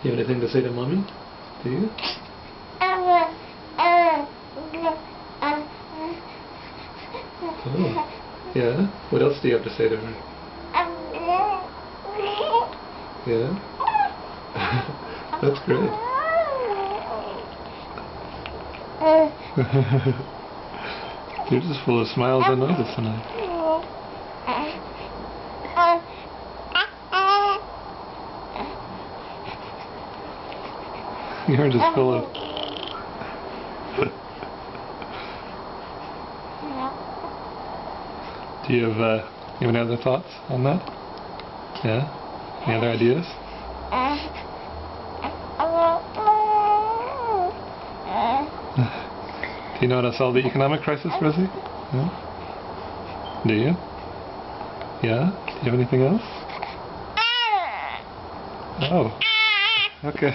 Do you have anything to say to Mommy? Do you? Oh. Yeah? What else do you have to say to her? Yeah? That's great. You're just full of smiles and noises tonight. You're just full of... Do you have any other thoughts on that? Yeah? Any other ideas? Do you know how to solve the economic crisis, Rosie? Yeah? Do you? Yeah? Do you have anything else? Oh. Okay.